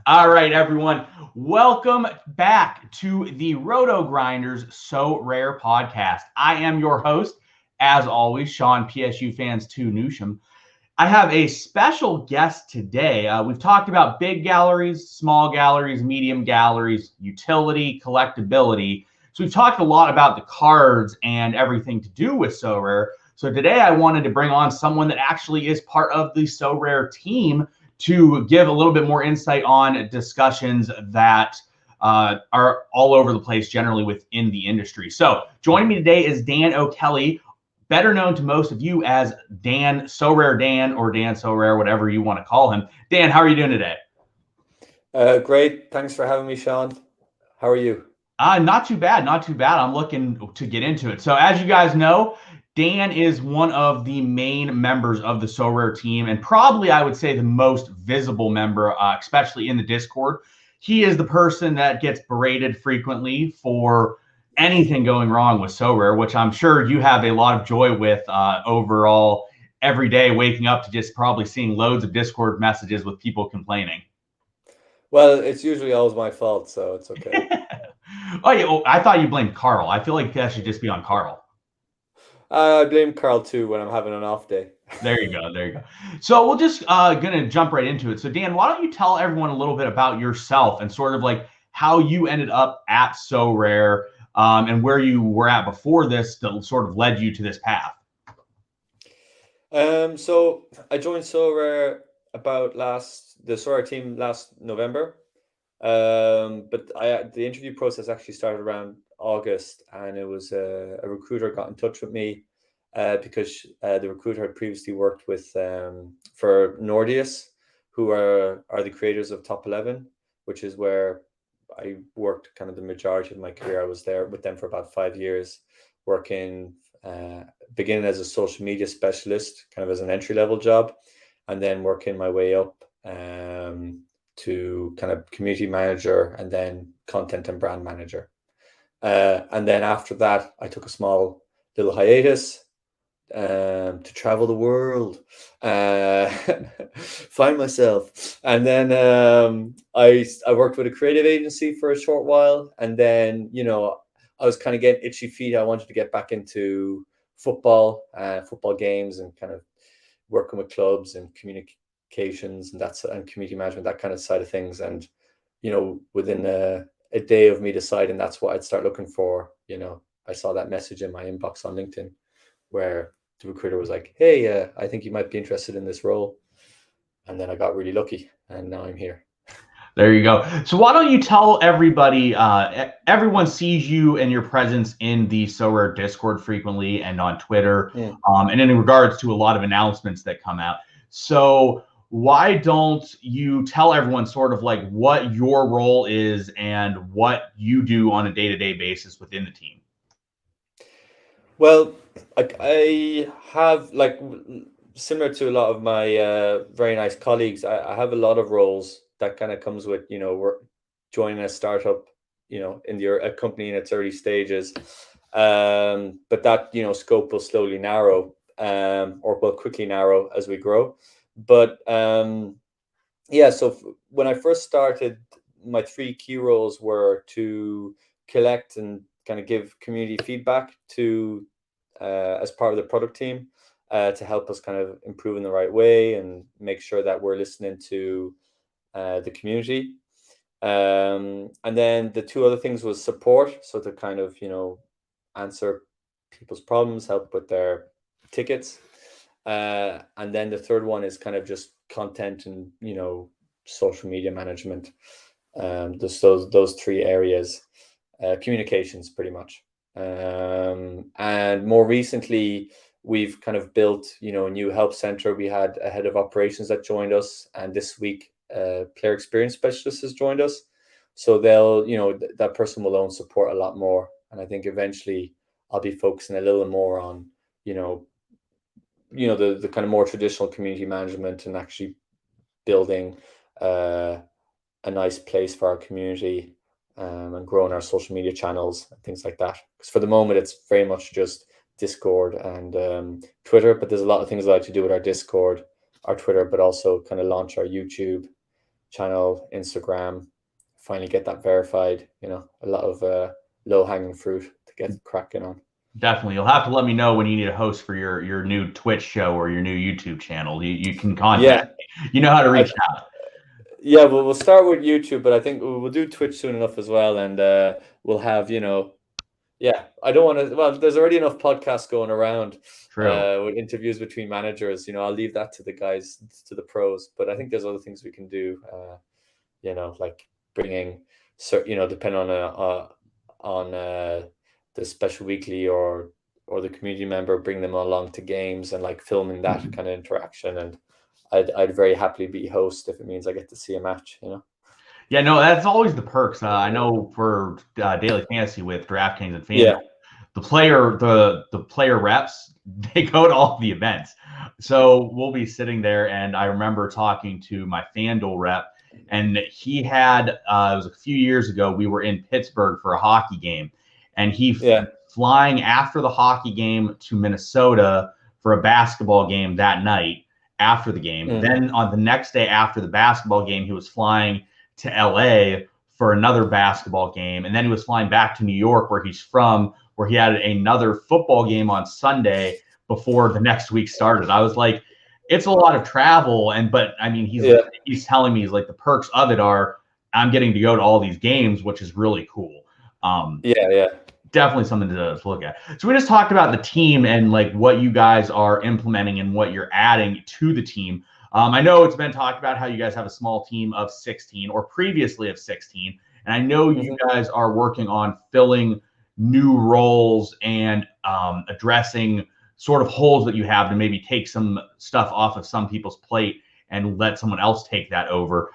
All right, everyone. Welcome back to the RotoGrinders Sorare podcast. I am your host, as always, Sean PSU Fans 2 Newsham. I have a special guest today. We've talked about big galleries, small galleries, medium galleries, utility, collectability. So we've talked a lot about the cards and everything to do with Sorare. So today I wanted to bring on someone that actually is part of the Sorare team to give a little bit more insight on discussions that are all over the place generally within the industry. So joining me today is Dan O'Kelly, better known to most of you as Dan Sorare Dan or Dan Sorare, whatever you want to call him. Dan, how are you doing today? Great. Thanks for having me, Sean. How are you? Not too bad, not too bad. I'm looking to get into it. So as you guys know, Dan is one of the main members of the Sorare team, and probably I would say the most visible member, especially in the Discord. He is the person that gets berated frequently for anything going wrong with Sorare, which I'm sure you have a lot of joy with overall every day, waking up to just probably seeing loads of Discord messages with people complaining. Well, it's usually always my fault, so it's okay. Oh, yeah, I thought you blamed Carl. I feel like that should just be on Carl. I blame Carl too when I'm having an off day. There you go. There you go. So we're just gonna jump right into it. So Dan, why don't you tell everyone a little bit about yourself and sort of like how you ended up at Sorare and where you were at before this that sort of led you to this path. So I joined Sorare about the Sorare team last November. But the interview process actually started around August, and it was a recruiter got in touch with me because the recruiter had previously worked with for Nordeus, who are the creators of Top 11, which is where I worked kind of the majority of my career. I was there with them for about 5 years, working beginning as a social media specialist, kind of as an entry-level job, and then working my way up to kind of community manager and then content and brand manager. And then after that, I took a small little hiatus to travel the world, find myself. And then I worked with a creative agency for a short while. And then, I was kind of getting itchy feet. I wanted to get back into football games and kind of working with clubs and communications and community management, that kind of side of things. And within a day of me deciding that's what I'd start looking for, I saw that message in my inbox on LinkedIn where the recruiter was like, hey, I think you might be interested in this role. And then I got really lucky, and now I'm here. There you go. So why don't you tell everybody, everyone sees you and your presence in the Sorare Discord frequently and on Twitter, and in regards to a lot of announcements that come out. So why don't you tell everyone sort of like what your role is and what you do on a day-to-day basis within the team? Well, I have, like, similar to a lot of my very nice colleagues, I have a lot of roles that kind of comes with, we're joining a startup, in a company in its early stages. But that, scope will slowly narrow, or will quickly narrow as we grow. But yeah, so when I first started, my three key roles were to collect and kind of give community feedback to as part of the product team to help us kind of improve in the right way and make sure that we're listening to the community. And then the two other things was support, so to kind of answer people's problems, help with their tickets. And then the third one is kind of just content and social media management. Just those three areas, communications pretty much. And more recently, we've kind of built a new help center. We had a head of operations that joined us, and this week player experience specialist has joined us. So they'll that person will own support a lot more, and I think eventually I'll be focusing a little more on the kind of more traditional community management and actually building a nice place for our community, and growing our social media channels and things like that. Because for the moment, it's very much just Discord and Twitter, but there's a lot of things I like to do with our Discord, our Twitter, but also kind of launch our YouTube channel, Instagram, finally get that verified. You know, a lot of low hanging fruit to get cracking on. Definitely. You'll have to let me know when you need a host for your new Twitch show or your new YouTube channel. You can contact Yeah, me. You know how to I, reach out. yeah. We'll start with YouTube, but I think we'll do Twitch soon enough as well, and we'll have, you know, yeah, I don't want to. Well, there's already enough podcasts going around True. with interviews between managers. You know, I'll leave that to the guys, to the pros. But I think there's other things we can do. You know, like bringing, you know, depending on the special weekly or the community member, bring them along to games and like filming that kind of interaction. And I'd very happily be host if it means I get to see a match. You know. Yeah, no, that's always the perks. I know for daily fantasy with DraftKings and FanDuel, Yeah. the player reps, they go to all the events. So we'll be sitting there, and I remember talking to my FanDuel rep, and he had it was a few years ago. We were in Pittsburgh for a hockey game, and Yeah. flying after the hockey game to Minnesota for a basketball game that night after the game. Mm. Then on the next day after the basketball game, he was flying to LA for another basketball game, and then he was flying back to New York, where he's from, where he had another football game on Sunday before the next week started. I was like, it's a lot of travel, but I mean, Yeah. he's telling me, he's like, the perks of it are I'm getting to go to all these games, which is really cool. Yeah. Yeah. Definitely something to look at. So we just talked about the team and like what you guys are implementing and what you're adding to the team. I know it's been talked about how you guys have a small team of 16 or previously of 16. And I know you guys are working on filling new roles and addressing sort of holes that you have to maybe take some stuff off of some people's plate and let someone else take that over.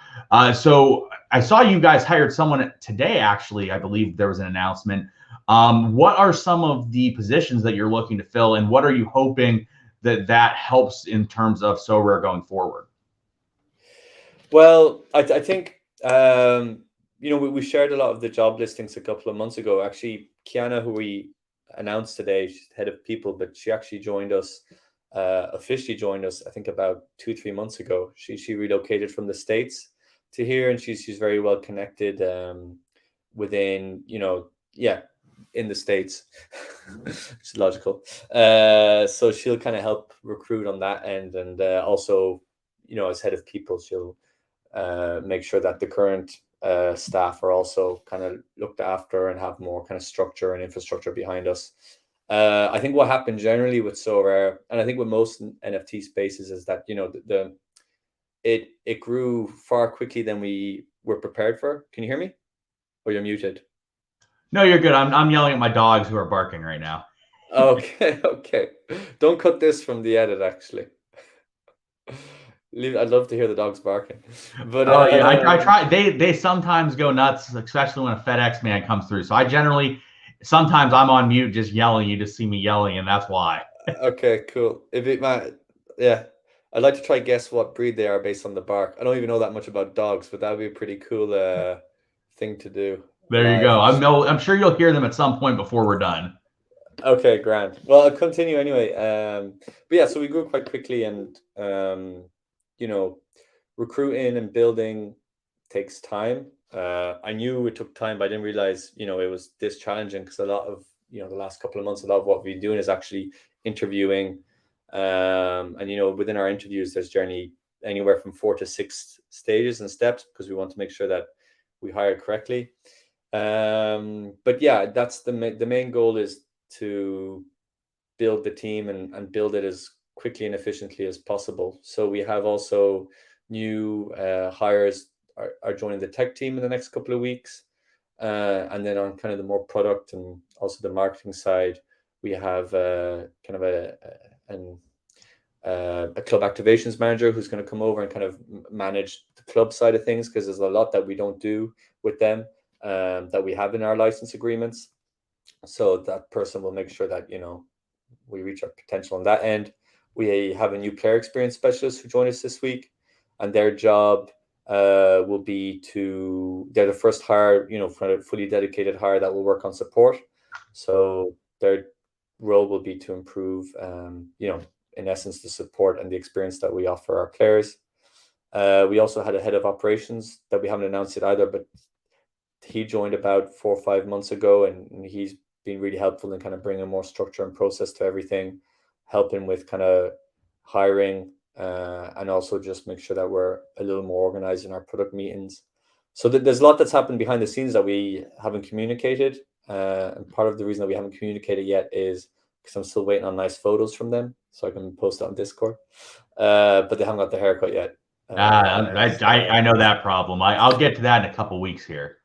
So I saw you guys hired someone today, actually. I believe there was an announcement. What are some of the positions that you're looking to fill, and what are you hoping that helps in terms of Sorare going forward? Well, I think you know, we shared a lot of the job listings a couple of months ago. Actually, Kiana, who we announced today, she's head of people, but she actually joined us, officially joined us, I think about 2-3 months ago. She relocated from the States to here, and she's very well connected within, you know, yeah, in the States. It's logical. So she'll kind of help recruit on that end, and also, you know, as head of people, she'll make sure that the current staff are also kind of looked after and have more kind of structure and infrastructure behind us. I think what happened generally with Sorare, and I think with most NFT spaces, is that, you know, it grew far quickly than we were prepared for. Can you hear me? Or you're muted? No, you're good. I'm yelling at my dogs who are barking right now. Okay, okay. Don't cut this from the edit, actually. I'd love to hear the dogs barking. But Oh yeah, I try. They sometimes go nuts, especially when a FedEx man comes through. So I generally, sometimes I'm on mute just yelling. You just see me yelling, and that's why. okay, cool. If it might, yeah, I'd like to try guess what breed they are based on the bark. I don't even know that much about dogs, but that would be a pretty cool thing to do There you live. go. I'm sure you'll hear them at some point before we're done. Okay, grand. Well, I'll continue anyway. But yeah, so we grew quite quickly, and you know, recruiting and building takes time. I knew it took time, but I didn't realize, you know, it was this challenging, because a lot of, you know, the last couple of months, a lot of what we've been doing is actually interviewing. And, you know, within our interviews, there's generally anywhere from 4 to 6 stages and steps, because we want to make sure that we hire correctly. But yeah, that's the main goal, is to build the team and build it as quickly and efficiently as possible. So we have also new hires are joining the tech team in the next couple of weeks. And then on kind of the more product and also the marketing side, we have kind of a club activations manager who's going to come over and kind of manage the club side of things, because there's a lot that we don't do with them, that we have in our license agreements. So that person will make sure that, you know, we reach our potential on that end. We have a new player experience specialist who joined us this week, and their job will be they're the first hire, you know, for a fully dedicated hire that will work on support. So their role will be to improve, you know, in essence, the support and the experience that we offer our players. We also had a head of operations that we haven't announced it either, but he joined about 4 or 5 months ago, and he's been really helpful in kind of bringing more structure and process to everything, helping with kind of hiring, and also just make sure that we're a little more organized in our product meetings. So there's a lot that's happened behind the scenes that we haven't communicated. And part of the reason that we haven't communicated yet is because I'm still waiting on nice photos from them so I can post it on Discord. But they haven't got the haircut yet. I know that problem. I'll get to that in a couple weeks here.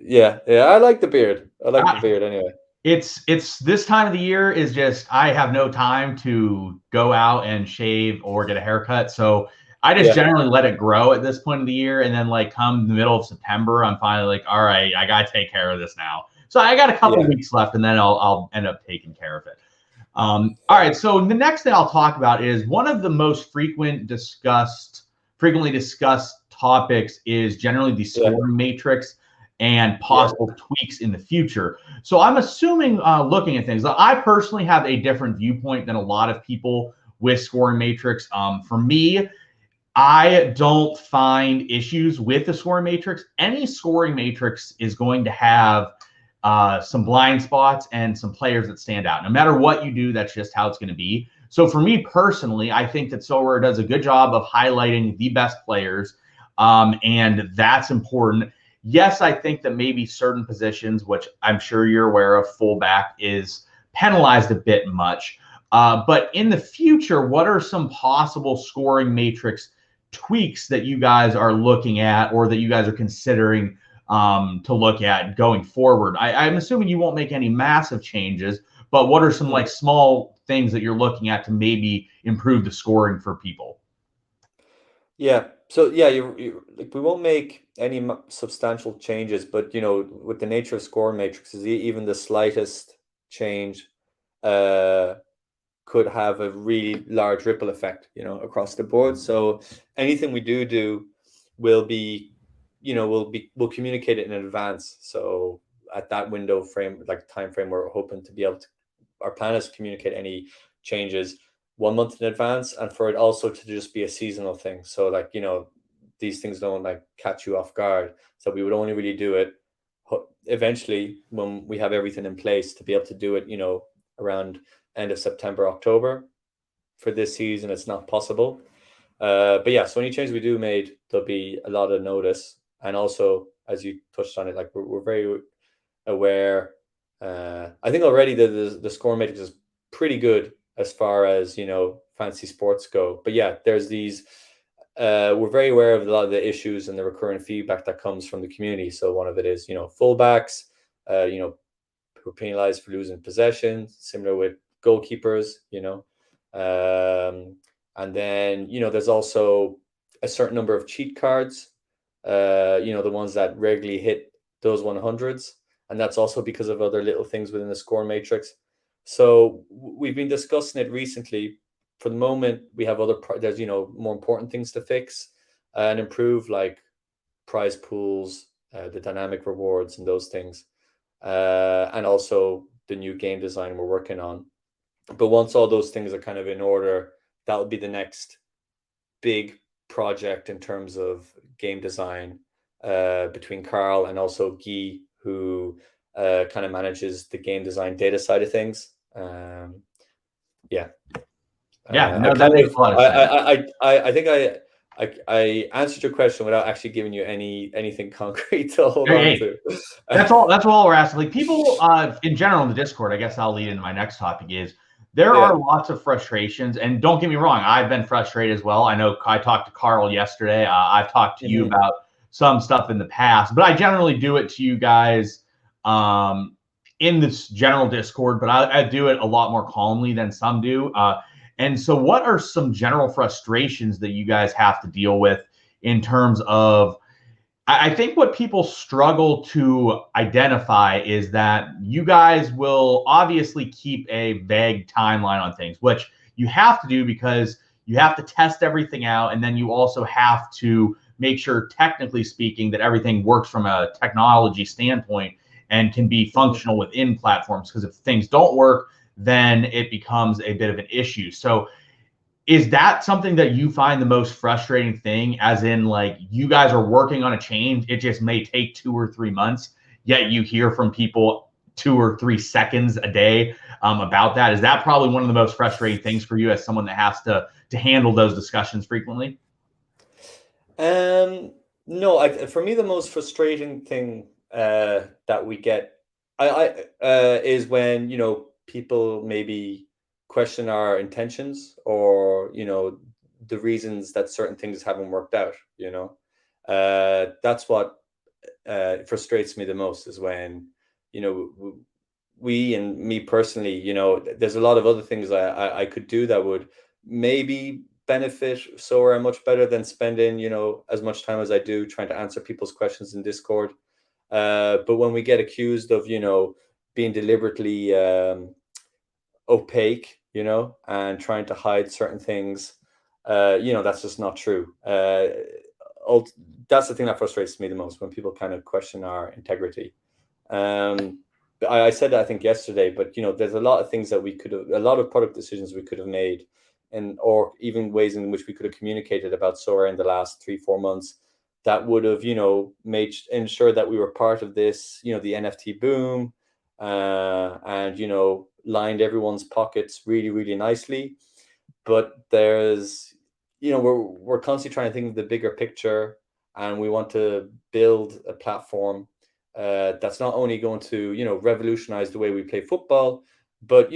Yeah, I like the beard. I like the beard anyway. It's this time of the year is just I have no time to go out and shave or get a haircut, so I just generally let it grow at this point of the year, and then like come the middle of September, I'm finally like, all right, I gotta take care of this now. So I got a couple weeks left, and then I'll end up taking care of it. All right, so the next thing I'll talk about is one of the most frequently discussed topics is generally the scoring matrix and possible tweaks in the future. So I'm assuming, looking at things, I personally have a different viewpoint than a lot of people with scoring matrix. For me, I don't find issues with the scoring matrix. Any scoring matrix is going to have some blind spots and some players that stand out. No matter what you do, that's just how it's going to be. So for me personally, I think that Sorare does a good job of highlighting the best players, and that's important. Yes, I think that maybe certain positions, which I'm sure you're aware of, fullback is penalized a bit much. But in the future, what are some possible scoring matrix tweaks that you guys are looking at or that you guys are considering to look at going forward? I'm assuming you won't make any massive changes, but what are some like small things that you're looking at to maybe improve the scoring for people? Yeah. So yeah, you like we won't make any substantial changes, but with the nature of score matrices, even the slightest change could have a really large ripple effect, across the board. So anything we do will be, we'll communicate it in advance. So at that window frame, like time frame, we're hoping to be able to. Our plan is to communicate any changes 1 month in advance, and for it also to just be a seasonal thing. So like, these things don't like catch you off guard. So we would only really do it eventually when we have everything in place to be able to do it, around end of September, October. For this season, it's not possible. But yeah, so any changes we do made, there'll be a lot of notice. And also, as you touched on it, like we're very aware. I think already the score matrix is pretty good as far as fantasy sports go. But yeah, there's these. We're very aware of a lot of the issues and the recurrent feedback that comes from the community. So one of it is fullbacks, who are penalized for losing possession, similar with goalkeepers, and then there's also a certain number of cheat cards, the ones that regularly hit those 100s. And that's also because of other little things within the score matrix. So we've been discussing it recently. For the moment, we have there's more important things to fix and improve, like prize pools, the dynamic rewards and those things, and also the new game design we're working on. But once all those things are kind of in order, that will be the next big project in terms of game design, between Carl and also Guy, who kind of manages the game design data side of things. Yeah. No, that makes a lot of sense. I think I answered your question without actually giving you anything concrete to hold on to. That's all we're asking. Like people in general in the Discord, I guess I'll lead into my next topic is there are lots of frustrations, and don't get me wrong, I've been frustrated as well. I know I talked to Carl yesterday. I've talked to you about some stuff in the past, but I generally do it to you guys in this general Discord, but I do it a lot more calmly than some do. And so what are some general frustrations that you guys have to deal with in terms of, I think what people struggle to identify is that you guys will obviously keep a vague timeline on things, which you have to do because you have to test everything out. And then you also have to make sure, technically speaking, that everything works from a technology standpoint and can be functional within platforms. Because if things don't work, then it becomes a bit of an issue. So is that something that you find the most frustrating thing, as in like you guys are working on a change, it just may take 2 or 3 months, yet you hear from people 2 or 3 seconds a day about that? Is that probably one of the most frustrating things for you as someone that has to handle those discussions frequently? No, for me, the most frustrating thing that we get is when, people maybe question our intentions, or, the reasons that certain things haven't worked out, That's what frustrates me the most, is when, we, and me personally, there's a lot of other things I could do that would maybe benefit Sorare much better than spending, as much time as I do trying to answer people's questions in Discord. But when we get accused of, being deliberately opaque, and trying to hide certain things, that's just not true. That's the thing that frustrates me the most, when people kind of question our integrity. I said that, I think, yesterday, but there's a lot of things that a lot of product decisions we could have made, or even ways in which we could have communicated about Sorare in the last 3-4 months, that would have, ensured that we were part of this, the NFT boom, and lined everyone's pockets really, really nicely. But there's, we're constantly trying to think of the bigger picture, and we want to build a platform that's not only going to, revolutionize the way we play football, but,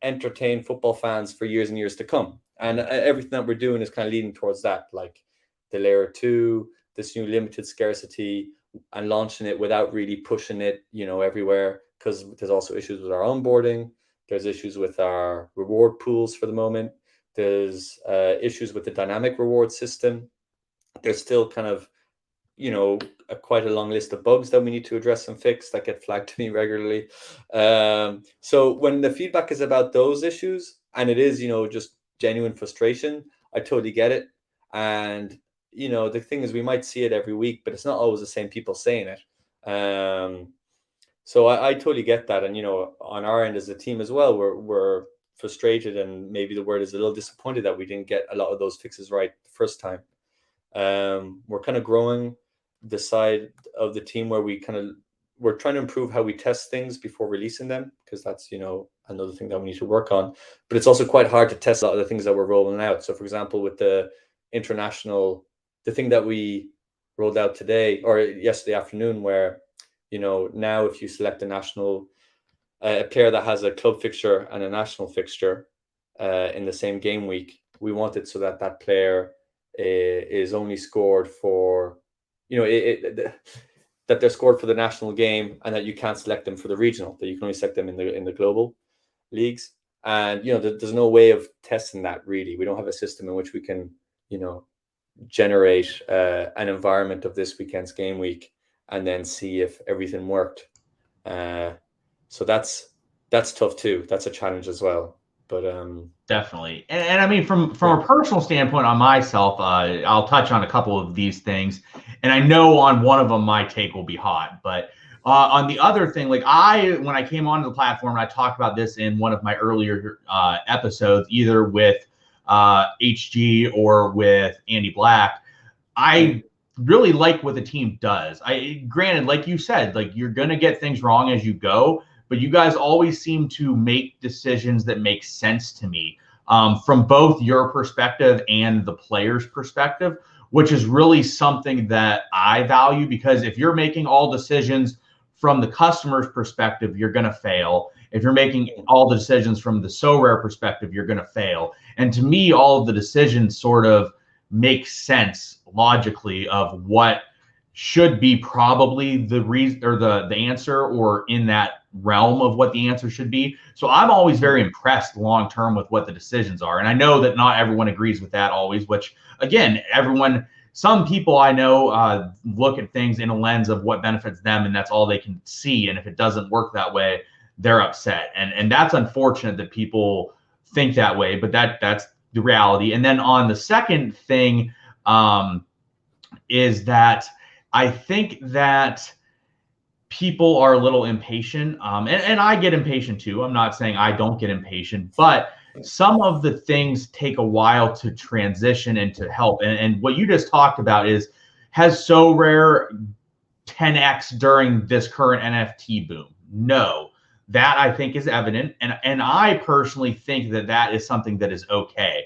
entertain football fans for years and years to come. And everything that we're doing is kind of leading towards that, like the layer 2, this new limited scarcity, and launching it without really pushing it, everywhere, because there's also issues with our onboarding. There's issues with our reward pools for the moment. There's issues with the dynamic reward system. There's still kind of, quite a long list of bugs that we need to address and fix that get flagged to me regularly. So when the feedback is about those issues, and it is, just genuine frustration, I totally get it. And, the thing is, we might see it every week, but it's not always the same people saying it. So I totally get that. And, on our end as a team as well, we're frustrated, and maybe the word is a little disappointed that we didn't get a lot of those fixes right the first time. We're kind of growing the side of the team where we're trying to improve how we test things before releasing them, because that's, another thing that we need to work on. But it's also quite hard to test a lot of the things that we're rolling out. So, for example, with the thing that we rolled out today or yesterday afternoon, where, now if you select a player that has a club fixture and a national fixture in the same game week, we want it so that that player is only scored for, that they're scored for the national game, and that you can't select them for the regional, that you can only select them in the global leagues. And, there's no way of testing that, really. We don't have a system in which we can, generate an environment of this weekend's game week and then see if everything worked. So that's tough too. That's a challenge as well. But definitely. And I mean, from a personal standpoint on myself, I'll touch on a couple of these things, and I know on one of them my take will be hot. But on the other thing, like when I came onto the platform, and I talked about this in one of my earlier episodes, either with HG or with Andy Black, I really like what the team does. Granted, like you said, like you're gonna get things wrong as you go, but you guys always seem to make decisions that make sense to me, from both your perspective and the player's perspective, which is really something that I value, because if you're making all decisions from the customer's perspective, you're going to fail. If you're making all the decisions from the Sorare perspective, you're going to fail. And to me, all of the decisions sort of make sense logically of what should be probably the reason or the answer, or in that realm of what the answer should be. So I'm always very impressed long term with what the decisions are. And I know that not everyone agrees with that always, which again, some people I know look at things in a lens of what benefits them, and that's all they can see. And if it doesn't work that way, they're upset. And that's unfortunate that people think that way, but that's the reality. And then on the second thing is that I think that people are a little impatient, and I get impatient too. I'm not saying I don't get impatient, but some of the things take a while to transition and to help. And what you just talked about is, has Sorare 10x during this current NFT boom? No. That I think is evident, and I personally think that that is something that is okay.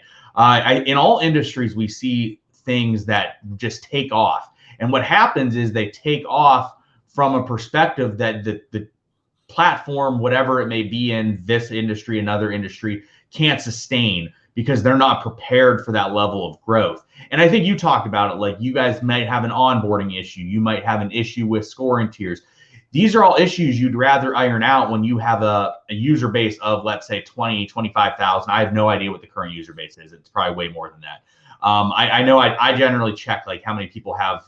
In all industries, we see things that just take off, and what happens is they take off from a perspective that the platform, whatever it may be in this industry, another industry, can't sustain because they're not prepared for that level of growth. And I think you talked about it, like you guys might have an onboarding issue, you might have an issue with scoring tiers. These are all issues you'd rather iron out when you have a user base of, let's say, 20, 25,000. I have no idea what the current user base is. It's probably way more than that. I know I generally check like how many people have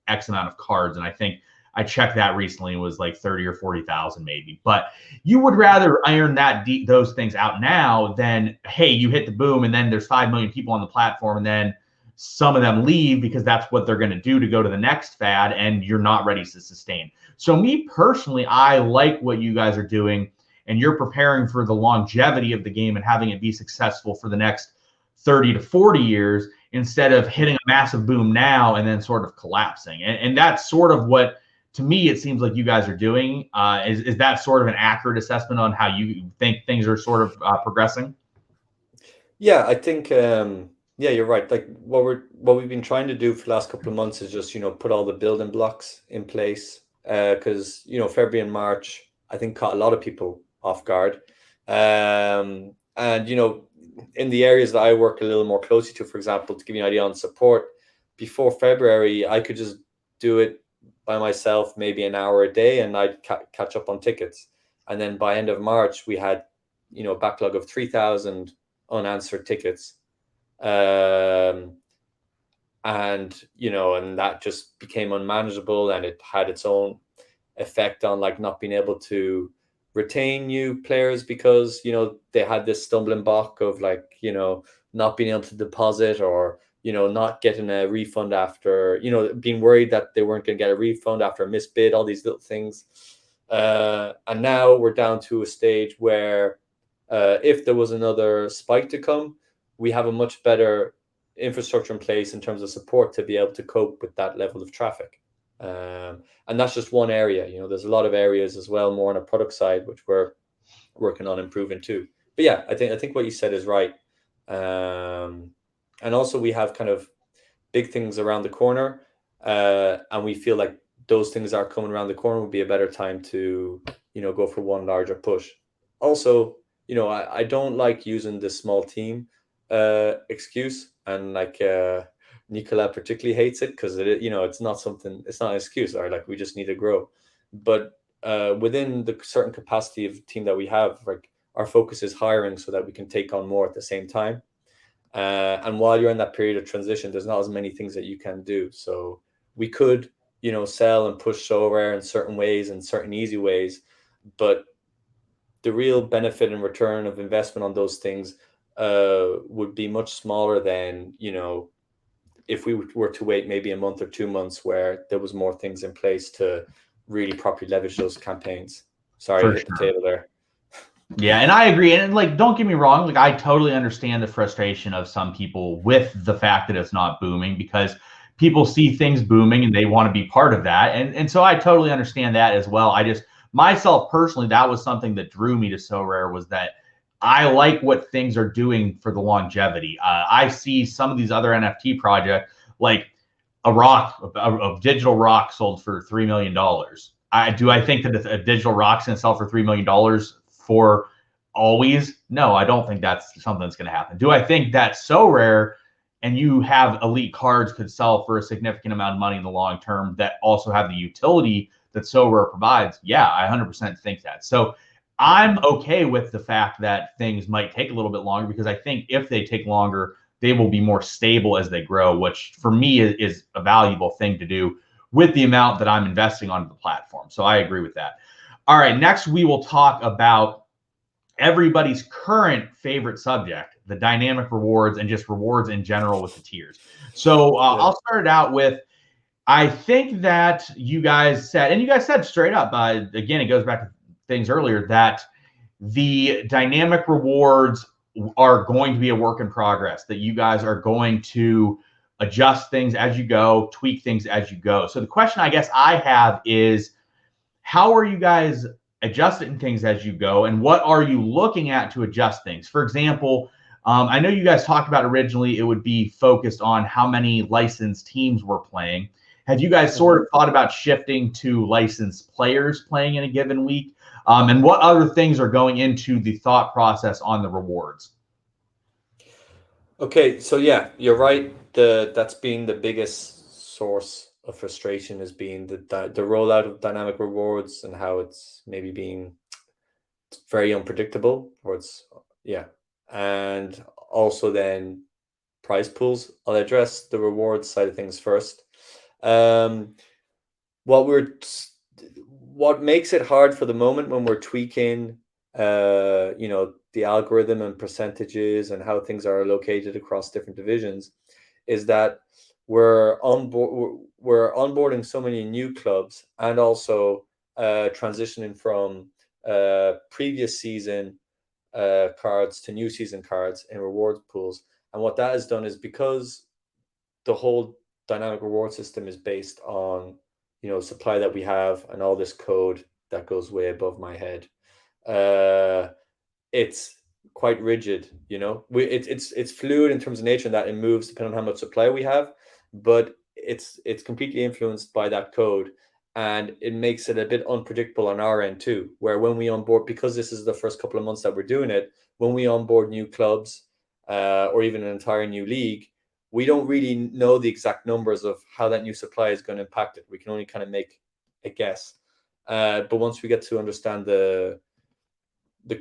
X amount of cards, and I think I checked that recently. It was like 30 or 40,000 maybe. But you would rather iron those things out now than, hey, you hit the boom and then there's 5 million people on the platform and then some of them leave because that's what they're going to do to go to the next fad and you're not ready to sustain. So me personally, I like what you guys are doing, and you're preparing for the longevity of the game and having it be successful for the next 30 to 40 years instead of hitting a massive boom now and then sort of collapsing. And that's sort of what, to me, it seems like you guys are doing. Is that sort of an accurate assessment on how you think things are sort of progressing? Yeah, I think yeah, you're right. Like what we've been trying to do for the last couple of months is just, put all the building blocks in place, because February and March I think caught a lot of people off guard, and in the areas that I work a little more closely to, for example, to give you an idea on support, before February I could just do it by myself, maybe an hour a day, and I'd catch up on tickets. And then by end of March we had a backlog of 3,000 unanswered tickets, and and that just became unmanageable, and it had its own effect on like not being able to retain new players because they had this stumbling block of like not being able to deposit, or not getting a refund after being worried that they weren't going to get a refund after a misbid, all these little things. And now we're down to a stage where if there was another spike to come, we have a much better infrastructure in place in terms of support to be able to cope with that level of traffic. And that's just one area. There's a lot of areas as well, more on a product side, which we're working on improving too. But yeah, I think what you said is right. And also we have kind of big things around the corner, and we feel like those things are coming around the corner would be a better time to go for one larger push. Also, I don't like using the small team excuse, and like Nicola particularly hates it because it's not an excuse, or like we just need to grow. But within the certain capacity of team that we have, like our focus is hiring so that we can take on more at the same time. And while you're in that period of transition, there's not as many things that you can do. So we could sell and push Sorare in certain ways and certain easy ways, but the real benefit and return of investment on those things would be much smaller than if we were to wait maybe a month or 2 months where there was more things in place to really properly leverage those campaigns. Sorry, I hit the table there. Yeah, and I agree. And like, don't get me wrong, like I totally understand the frustration of some people with the fact that it's not booming, because people see things booming and they want to be part of that. And so I totally understand that as well. I just, myself personally, that was something that drew me to Sorare, was that I like what things are doing for the longevity. I see some of these other NFT projects, like a digital rock sold for $3 million. I think that a digital rock's going to sell for $3 million for always? No, I don't think that's something that's going to happen. Do I think that Sorare and you have elite cards could sell for a significant amount of money in the long term that also have the utility that Sorare provides? Yeah, I 100% think that. So I'm okay with the fact that things might take a little bit longer, because I think if they take longer, they will be more stable as they grow, which for me is a valuable thing to do with the amount that I'm investing onto the platform. So I agree with that. All right, next we will talk about everybody's current favorite subject, the dynamic rewards and just rewards in general with the tiers. So I'll start it out with, I think that you guys said, and you guys said straight up, again, it goes back to things earlier, that the dynamic rewards are going to be a work in progress, that you guys are going to adjust things as you go, tweak things as you go. So the question I guess I have is, how are you guys adjusting things as you go, and what are you looking at to adjust things? For example, I know you guys talked about originally it would be focused on how many licensed teams were playing. Have you guys sort of thought about shifting to licensed players playing in a given week? And what other things are going into the thought process on the rewards? Okay, so yeah, you're right. That's been the biggest source of frustration, has been the rollout of dynamic rewards and how it's maybe being very unpredictable, or it's yeah, and also then prize pools. I'll address the rewards side of things first. Um, what we're what makes it hard for the moment when we're tweaking, the algorithm and percentages and how things are located across different divisions, is that we're onboarding so many new clubs, and also transitioning from previous season cards to new season cards in rewards pools. And what that has done is, because the whole dynamic reward system is based on supply that we have and all this code that goes way above my head, it's quite rigid. It's fluid in terms of nature, and that it moves depending on how much supply we have, but it's completely influenced by that code, and it makes it a bit unpredictable on our end too, where when we onboard, because this is the first couple of months that we're doing it, when we onboard new clubs, or even an entire new league, we don't really know the exact numbers of how that new supply is going to impact it. We can only kind of make a guess. But once we get to understand the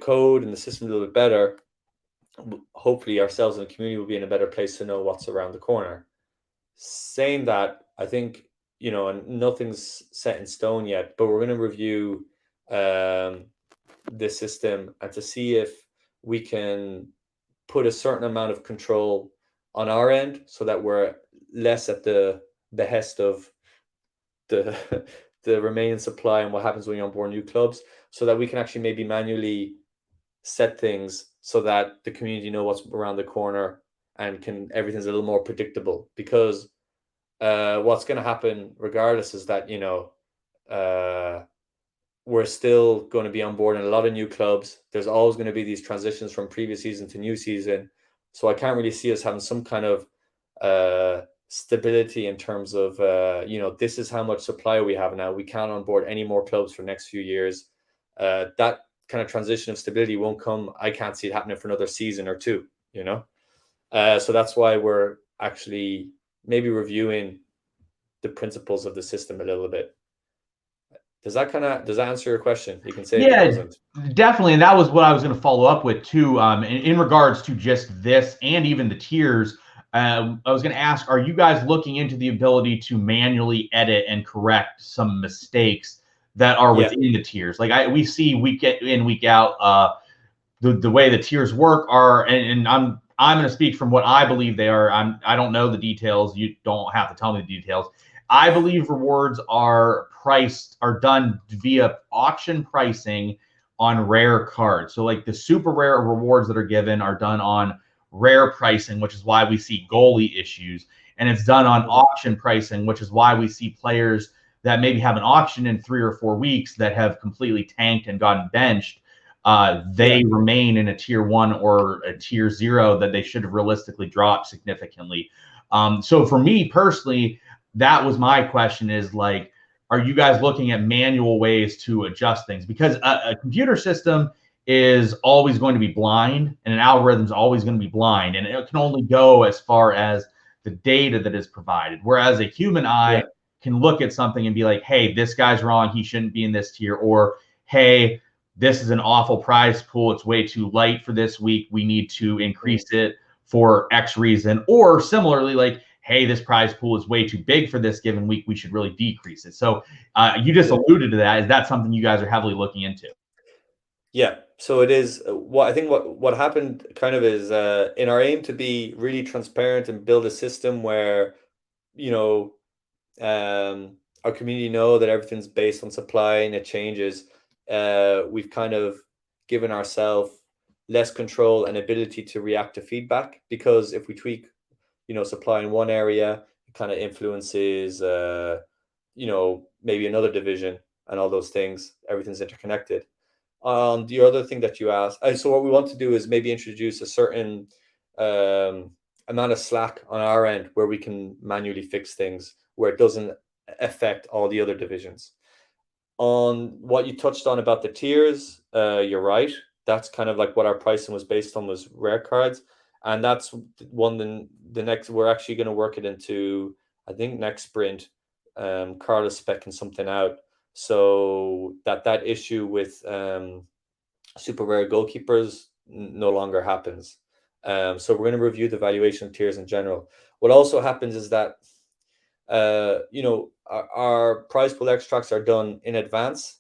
code and the system a little bit better, hopefully ourselves and the community will be in a better place to know what's around the corner. Saying that, I think, and nothing's set in stone yet, but we're going to review this system, and to see if we can put a certain amount of control on our end, so that we're less at the behest of the the remaining supply and what happens when you onboard new clubs, so that we can actually maybe manually set things so that the community know what's around the corner, and everything's a little more predictable. Because what's going to happen regardless is that we're still going to be onboarding a lot of new clubs. There's always going to be these transitions from previous season to new season. So I can't really see us having some kind of stability in terms of, this is how much supply we have now. We can't onboard any more clubs for the next few years. That kind of transition of stability won't come. I can't see it happening for another season or two, So that's why we're actually maybe reviewing the principles of the system a little bit. Does that answer your question? You can say if it doesn't. Definitely. And that was what I was going to follow up with too. In regards to just this and even the tiers, I was going to ask, are you guys looking into the ability to manually edit and correct some mistakes that are within the tiers? Like we see week in, week out, the way the tiers work are, and I'm going to speak from what I believe they are. I don't know the details. You don't have to tell me the details. I believe rewards are done via auction pricing on rare cards. So like the super rare rewards that are given are done on rare pricing, which is why we see goalie issues. And it's done on auction pricing, which is why we see players that maybe have an auction in 3 or 4 weeks that have completely tanked and gotten benched. They remain in a tier 1 or a tier 0 that they should have realistically dropped significantly. So for me personally, that was my question, is like, are you guys looking at manual ways to adjust things? Because a computer system is always going to be blind, and an algorithm is always going to be blind, and it can only go as far as the data that is provided. Whereas a human eye can look at something and be like, hey, this guy's wrong. He shouldn't be in this tier. Or, hey, this is an awful prize pool. It's way too light for this week. We need to increase it for X reason. Or similarly, like, hey, this prize pool is way too big for this given week. We should really decrease it. So you just alluded to that. Is that something you guys are heavily looking into? Yeah. So it is what I think what happened kind of is, in our aim to be really transparent and build a system where, our community know that everything's based on supply and it changes. We've kind of given ourselves less control and ability to react to feedback, because if we tweak, supply in one area, it kind of influences, maybe another division and all those things. Everything's interconnected. The other thing that you asked, so what we want to do is maybe introduce a certain amount of slack on our end where we can manually fix things where it doesn't affect all the other divisions. On what you touched on about the tiers, you're right. That's kind of like what our pricing was based on, was rare cards. And that's one, the next, we're actually going to work it into, I think, next sprint, card is specking something out so that issue with super rare goalkeepers no longer happens. So we're going to review the valuation of tiers in general. What also happens is that our prize pool extracts are done in advance,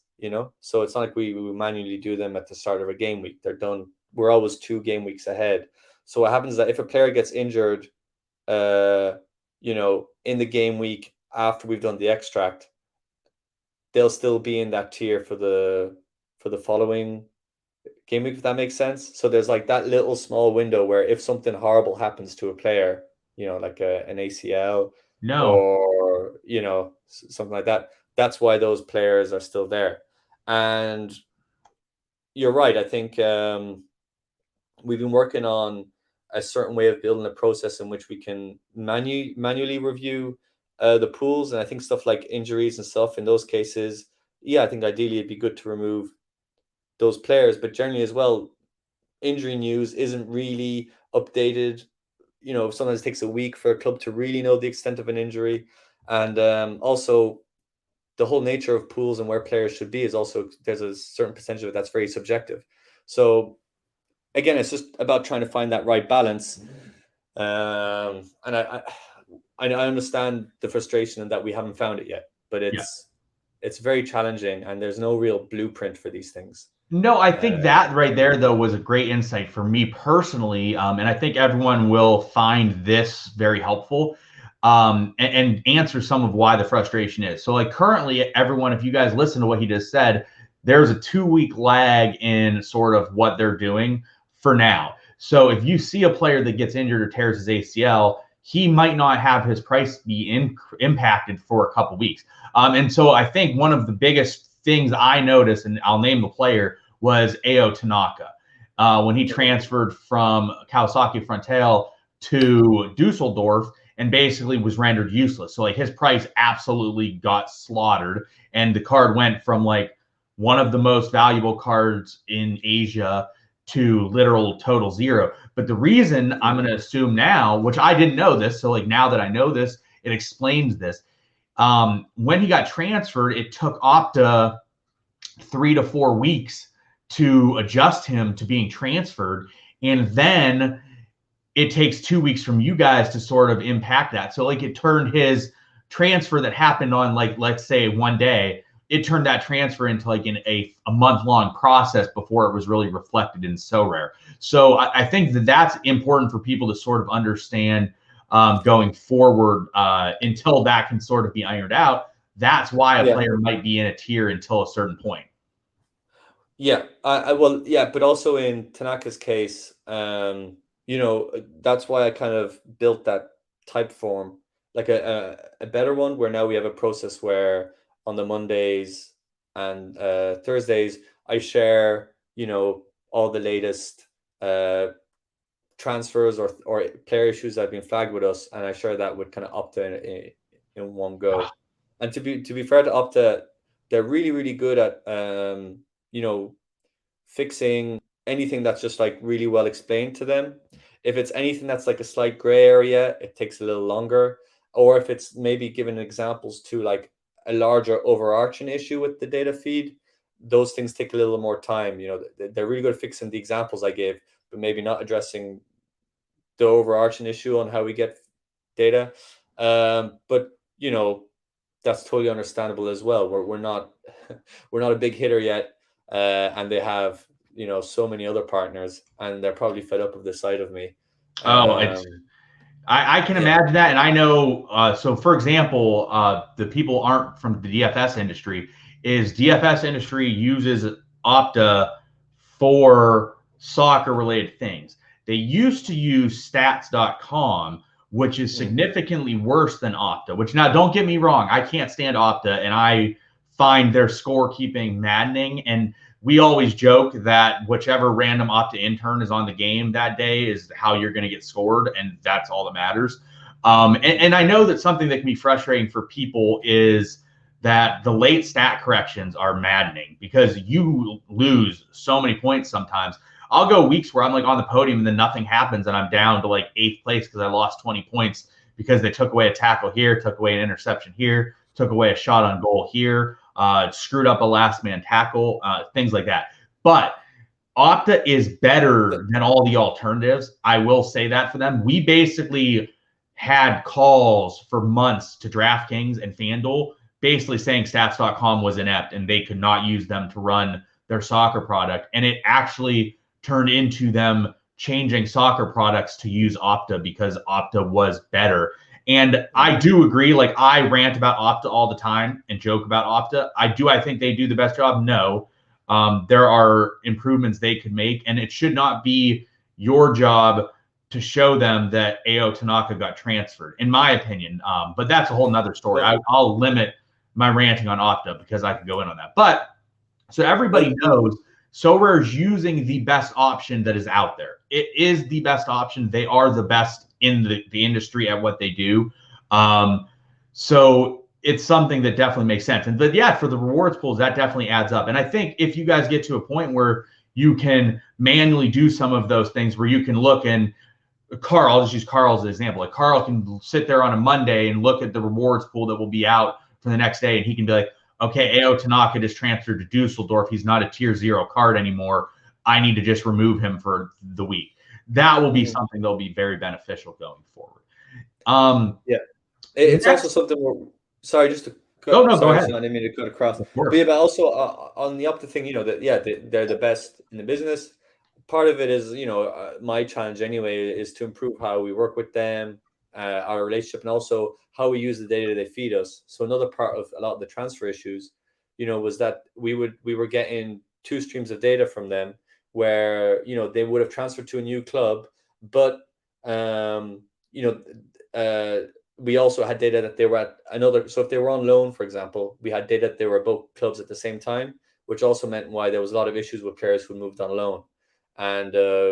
so it's not like we manually do them at the start of a game week. They're done, we're always 2 game weeks ahead. So what happens is that if a player gets injured in the game week after we've done the extract, they'll still be in that tier for the following game week, if that makes sense. So there's like that little small window where if something horrible happens to a player, like an ACL or something like that, that's why those players are still there. And you're right. I think we've been working on a certain way of building a process in which we can manually review the pools. And I think stuff like injuries and stuff, in those cases, I think ideally it'd be good to remove those players. But generally as well, injury news isn't really updated. Sometimes it takes a week for a club to really know the extent of an injury. And also the whole nature of pools and where players should be is also, there's a certain percentage of it that's very subjective. So again, it's just about trying to find that right balance. And I understand the frustration and that we haven't found it yet, but it's very challenging and there's no real blueprint for these things. No, I think that right there, though, was a great insight for me personally. And I think everyone will find this very helpful and answer some of why the frustration is. So like currently, everyone, if you guys listen to what he just said, there's a 2-week lag in sort of what they're doing for now. So if you see a player that gets injured or tears his ACL, he might not have his price be impacted for a couple weeks. And so I think one of the biggest things I noticed, and I'll name the player, was Ao Tanaka. When he transferred from Kawasaki Frontale to Dusseldorf and basically was rendered useless. So like his price absolutely got slaughtered. And the card went from like one of the most valuable cards in Asia to literal total zero. But the reason I'm going to assume now, which I didn't know this, so like now that I know this, it explains this. When he got transferred, it took Opta 3 to 4 weeks to adjust him to being transferred. And then it takes 2 weeks from you guys to sort of impact that. So like it turned his transfer that happened on like, let's say 1 day, it turned that transfer into like a month-long process before it was really reflected in Sorare. So I think that's important for people to sort of understand going forward until that can sort of be ironed out. That's why a player might be in a tier until a certain point. Yeah, but also in Tanaka's case, that's why I kind of built that type form, like a better one, where now we have a process where on the Mondays and Thursdays, I share, all the latest transfers or player issues that have been flagged with us, and I share that with kind of Opta in one go. And to be fair to Opta, they're really, really good at fixing anything that's just like really well explained to them. If it's anything that's like a slight gray area, it takes a little longer. Or if it's maybe given examples to like a larger overarching issue with the data feed, those things take a little more time. They're really good at fixing the examples I gave, but maybe not addressing the overarching issue on how we get data. But that's totally understandable as well. We're not a big hitter yet, and they have so many other partners, and they're probably fed up of the sight of me. I can imagine that, and I know. So, for example, the people aren't from the DFS industry. DFS industry uses Opta for soccer related things. They used to use stats.com, which is significantly worse than Opta, which now don't get me wrong, I can't stand Opta and I find their scorekeeping maddening. And we always joke that whichever random Opta intern is on the game that day is how you're going to get scored. And that's all that matters. And I know that something that can be frustrating for people is that the late stat corrections are maddening because you lose so many points sometimes. I'll go weeks where I'm like on the podium and then nothing happens and I'm down to like 8th place because I lost 20 points because they took away a tackle here, took away an interception here, took away a shot on goal here, screwed up a last man tackle, things like that. But Opta is better than all the alternatives. I will say that for them. We basically had calls for months to DraftKings and FanDuel basically saying stats.com was inept and they could not use them to run their soccer product. And it actually turned into them changing soccer products to use Opta because Opta was better. And I do agree, like I rant about Opta all the time and joke about Opta. I think they do the best job? No. There are improvements they could make, and it should not be your job to show them that Ao Tanaka got transferred, in my opinion. But that's a whole nother story. I'll limit my ranting on Opta because I could go in on that. But so everybody knows Sorare is using the best option that is out there. It is the best option. They are the best in the industry at what they do. So it's something that definitely makes sense. But yeah, for the rewards pools, that definitely adds up. And I think if you guys get to a point where you can manually do some of those things where you can look and Carl, I'll just use Carl as an example. Like Carl can sit there on a Monday and look at the rewards pool that will be out for the next day. And he can be like, okay, Ao Tanaka just transferred to Dusseldorf. He's not a tier 0 card anymore. I need to just remove him for the week. That will be something that'll be very beneficial going forward. It's also something where, sorry, just to go ahead. I didn't mean to cut across. But also on the Opta thing, that they're the best in the business. Part of it is, my challenge anyway is to improve how we work with them, our relationship, and also how we use the data they feed us. So another part of a lot of the transfer issues, was that we were getting 2 streams of data from them where, they would have transferred to a new club, but, we also had data that they were at another. So if they were on loan, for example, we had data that they were both clubs at the same time, which also meant why there was a lot of issues with players who moved on loan. And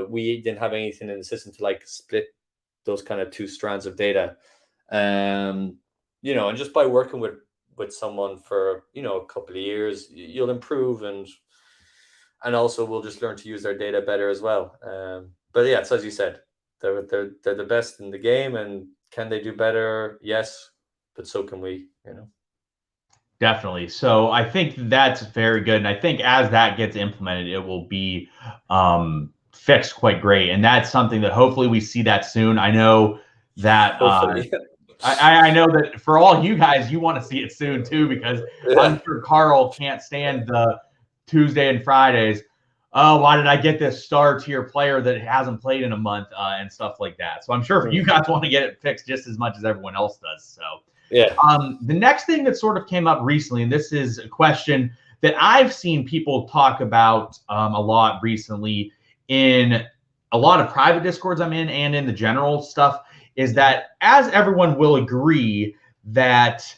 we didn't have anything in the system to like split those kind of 2 strands of data. And just by working with someone for, a couple of years, you'll improve and also we'll just learn to use their data better as well. But yeah, it's as you said, they're the best in the game, and can they do better? Yes, but so can we, Definitely. So I think that's very good. And I think as that gets implemented, it will be fixed quite great. And that's something that hopefully we see that soon. I know that I know that for all you guys, you want to see it soon too, because I'm sure Carl can't stand the Tuesday and Fridays. Oh, why did I get this star tier player that hasn't played in a month and stuff like that? So I'm sure you guys want to get it fixed just as much as everyone else does. So yeah. The next thing that sort of came up recently, and this is a question that I've seen people talk about a lot recently in a lot of private Discords I'm in and in the general stuff, is that as everyone will agree that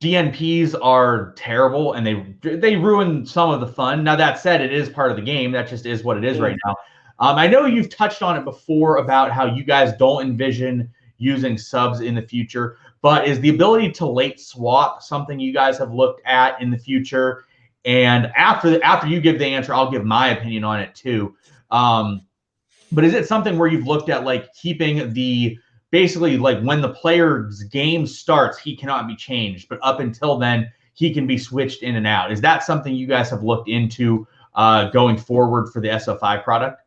DNPs are terrible and they ruin some of the fun. Now, that said, it is part of the game. That just is what it is right now. I know you've touched on it before about how you guys don't envision using subs in the future, but is the ability to late swap something you guys have looked at in the future? And after you give the answer, I'll give my opinion on it too. But is it something where you've looked at like keeping the basically like when the player's game starts, he cannot be changed, but up until then he can be switched in and out? Is that something you guys have looked into going forward for the SO5 product?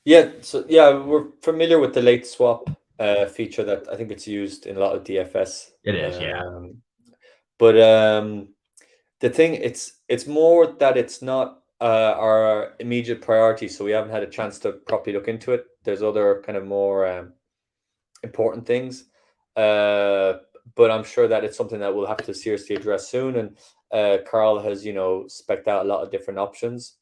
Yeah, so yeah, we're familiar with the late swap feature that I think it's used in a lot of DFS. It is, yeah. But the thing, it's more that it's not our immediate priority, so we haven't had a chance to properly look into it. There's other kind of more important things, but I'm sure that it's something that we'll have to seriously address soon. And Carl has, spec'd out a lot of different options.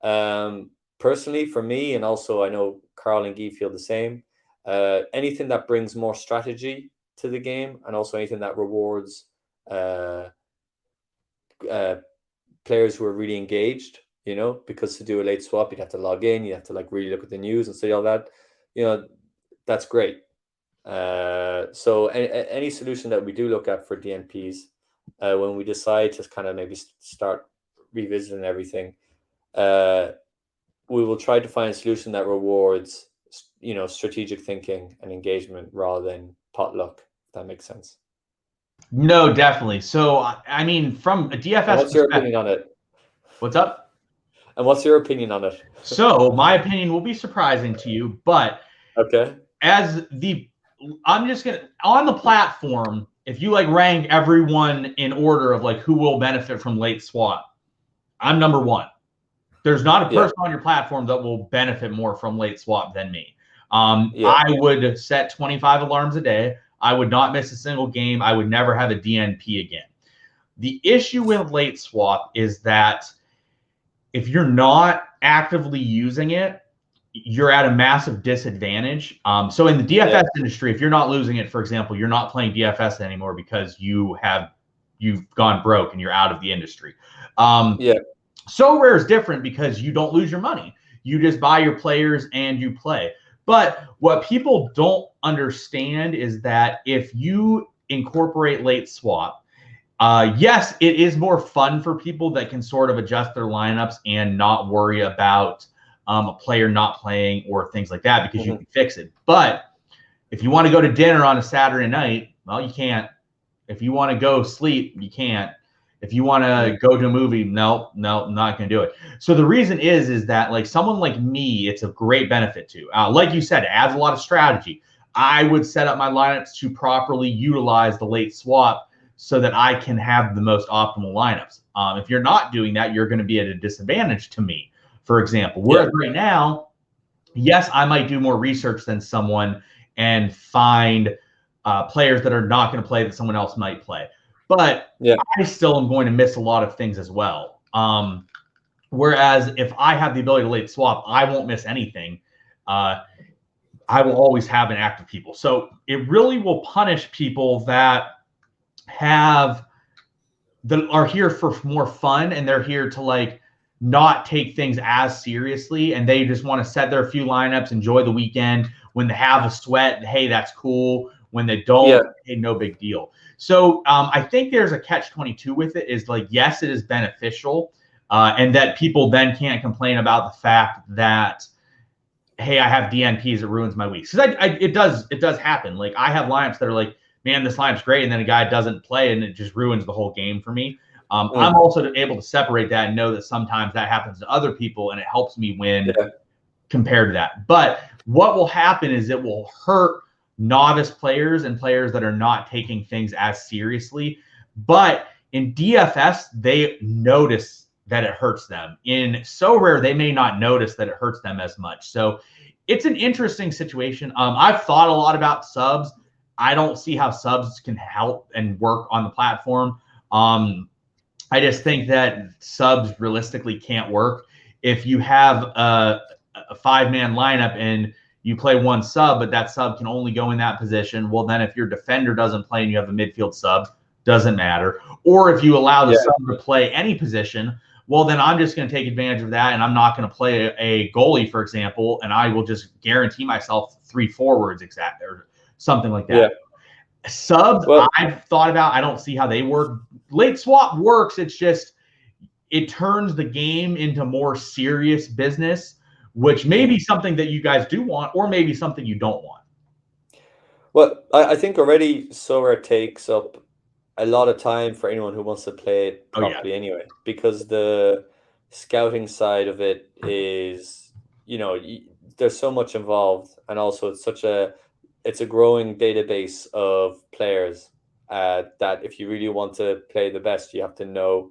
Personally, for me, and also I know Carl and Guy feel the same. Anything that brings more strategy to the game, and also anything that rewards uh, uh, players who are really engaged. Because to do a late swap, you'd have to log in, you have to like really look at the news and see all that. That's great. So any solution that we do look at for DNPs, when we decide to kind of maybe start revisiting everything, we will try to find a solution that rewards, strategic thinking and engagement rather than potluck. If that makes sense. No, definitely. So, I mean, from a DFS And what's your opinion on it? What's up? And what's your opinion on it? So, my opinion will be surprising to you, but okay. I'm just gonna on the platform. If you like rank everyone in order of like who will benefit from late swap, I'm number one. There's not a person on your platform that will benefit more from late swap than me. I would set 25 alarms a day. I would not miss a single game. I would never have a DNP again. The issue with late swap is that if you're not actively using it, you're at a massive disadvantage. So in the DFS industry, if you're not losing it, for example, you're not playing DFS anymore because you've gone broke and you're out of the industry. Sorare is different because you don't lose your money. You just buy your players and you play. But what people don't understand is that if you incorporate late swap, yes, it is more fun for people that can sort of adjust their lineups and not worry about a player not playing or things like that because you can fix it. But if you want to go to dinner on a Saturday night, well, you can't. If you want to go sleep, you can't. If you want to go to a movie, no, I'm not going to do it. So the reason is that like someone like me, it's a great benefit to. Like you said, it adds a lot of strategy. I would set up my lineups to properly utilize the late swap so that I can have the most optimal lineups. If you're not doing that, you're going to be at a disadvantage to me, for example. Whereas right now, yes, I might do more research than someone and find players that are not going to play that someone else might play. But I still am going to miss a lot of things as well. Whereas if I have the ability to late swap, I won't miss anything. I will always have an active people. So it really will punish people that are here for more fun and they're here to like not take things as seriously and they just want to set their few lineups, enjoy the weekend. When they have a sweat, hey, that's cool. When they don't, hey, no big deal. So I think there's a catch-22 with it is like, yes, it is beneficial and that people then can't complain about the fact that, hey, I have DNPs, it ruins my week. Because it does happen. Like I have lineups that are like, man, this lineup's great, and then a guy doesn't play, and it just ruins the whole game for me. I'm also able to separate that and know that sometimes that happens to other people, and it helps me win compared to that. But what will happen is it will hurt novice players and players that are not taking things as seriously. But in DFS, they notice that it hurts them. In Sorare, they may not notice that it hurts them as much. So it's an interesting situation. I've thought a lot about subs. I don't see how subs can help and work on the platform. I just think that subs realistically can't work. If you have a 5-man lineup and you play one sub, but that sub can only go in that position, well, then if your defender doesn't play and you have a midfield sub, doesn't matter. Or if you allow the sub to play any position, well, then I'm just going to take advantage of that, and I'm not going to play a goalie, for example, and I will just guarantee myself 3 forwards exactly, or something like that. Subs, I've thought about. I don't see how they work. Late swap works. It's just it turns the game into more serious business, which may be something that you guys do want, or maybe something you don't want. Well, I think already Sorare takes up a lot of time for anyone who wants to play it properly anyway, because the scouting side of it is, there's so much involved, and also it's a growing database of players that if you really want to play the best, you have to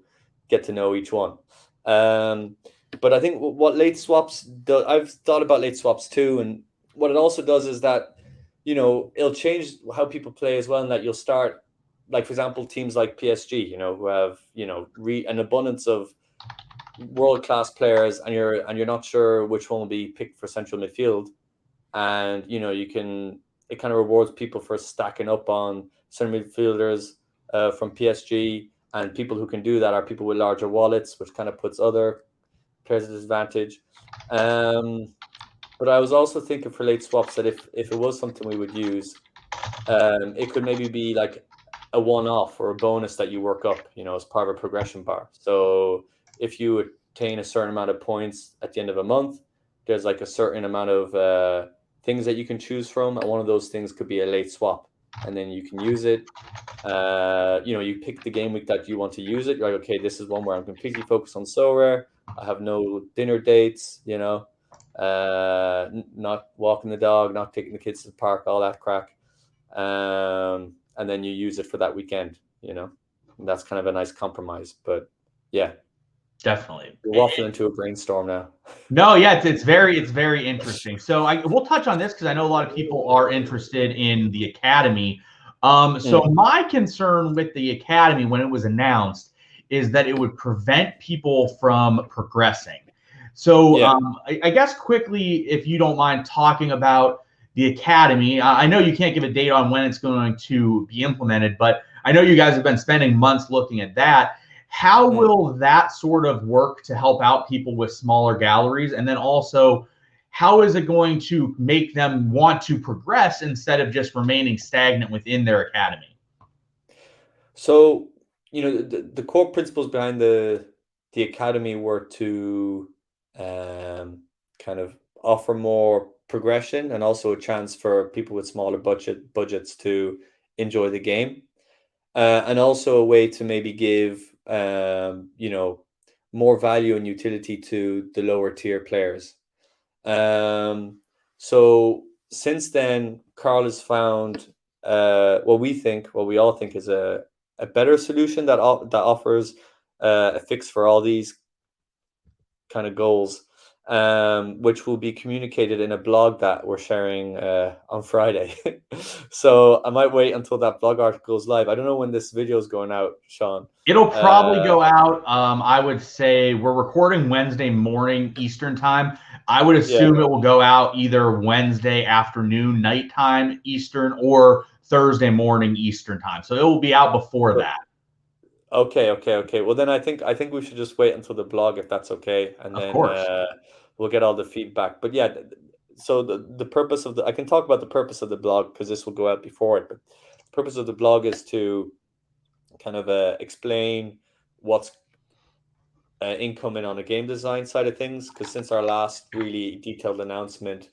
get to know each one. But I think what late swaps do, I've thought about late swaps too, and what it also does is that, it'll change how people play as well, and that you'll start, like, for example, teams like PSG, who have, an abundance of world-class players, and you're not sure which one will be picked for central midfield, and it kind of rewards people for stacking up on central midfielders from PSG, and people who can do that are people with larger wallets, which kind of puts other players at disadvantage. But I was also thinking for late swaps that if it was something we would use, it could maybe be like a one-off or a bonus that you work up, as part of a progression bar. So if you attain a certain amount of points at the end of a month, there's like a certain amount of things that you can choose from, and one of those things could be a late swap, and then you can use it. You pick the game week that you want to use it. You're like, okay, this is one where I'm completely focused on Sorare. I have no dinner dates, not walking the dog, not taking the kids to the park, all that crack. And then you use it for that weekend, and that's kind of a nice compromise. But yeah, Definitely. we're waffling into a brainstorm now. No, yeah, it's very interesting. So we'll touch on this because I know a lot of people are interested in the academy. So my concern with the academy when it was announced is that it would prevent people from progressing. So Yeah. I guess quickly, if you don't mind talking about the academy, I know you can't give a date on when it's going to be implemented, but I know you guys have been spending months looking at that. How will that sort of work to help out people with smaller galleries? And then also, how is it going to make them want to progress instead of just remaining stagnant within their academy? So, the core principles behind the academy were to kind of offer more progression and also a chance for people with smaller budgets to enjoy the game, and also a way to maybe give more value and utility to the lower tier players. So since then, Carl has found what we all think is a better solution that offers a fix for all these kind of goals, which will be communicated in a blog that we're sharing on Friday. So I might wait until that blog article is live. I don't know when this video is going out, Sean. It'll probably go out. I would say we're recording Wednesday morning Eastern time. I would assume it will go out either Wednesday afternoon, nighttime Eastern, or Thursday morning Eastern time. So it will be out before that. Okay. Well, then I think we should just wait until the blog, if that's okay, and then we'll get all the feedback. But yeah, so the purpose of I can talk about the purpose of the blog because this will go out before it. But the purpose of the blog is to kind of explain what's incoming on the game design side of things. Because since our last really detailed announcement,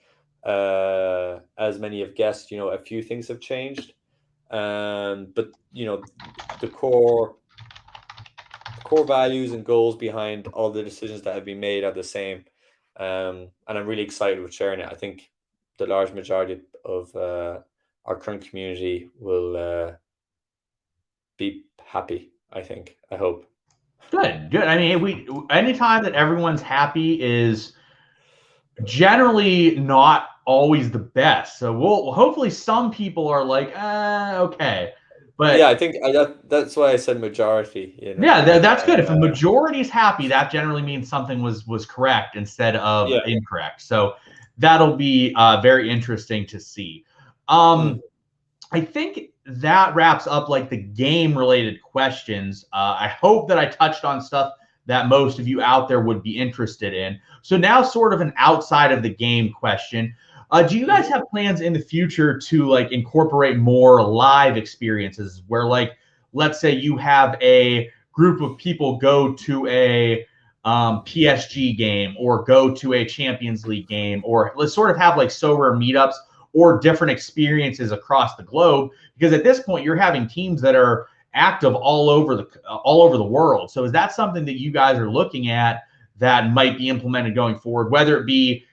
as many have guessed, a few things have changed. But the core values and goals behind all the decisions that have been made are the same. And I'm really excited with sharing it. I think the large majority of our current community will be happy. I hope. Good. I mean, anytime that everyone's happy is generally not always the best. So we'll hopefully some people are like, okay. But yeah, I think that's why I said majority. Yeah, that's good. If a majority is happy, that generally means something was correct instead of incorrect. So that'll be very interesting to see. I think that wraps up like the game related questions. I hope that I touched on stuff that most of you out there would be interested in. So now sort of an outside of the game question. Do you guys have plans in the future to like incorporate more live experiences where like, let's say you have a group of people go to a PSG game or go to a Champions League game, or let's sort of have like Sorare meetups or different experiences across the globe, because at this point you're having teams that are active all over the world. So is that something that you guys are looking at that might be implemented going forward, whether it be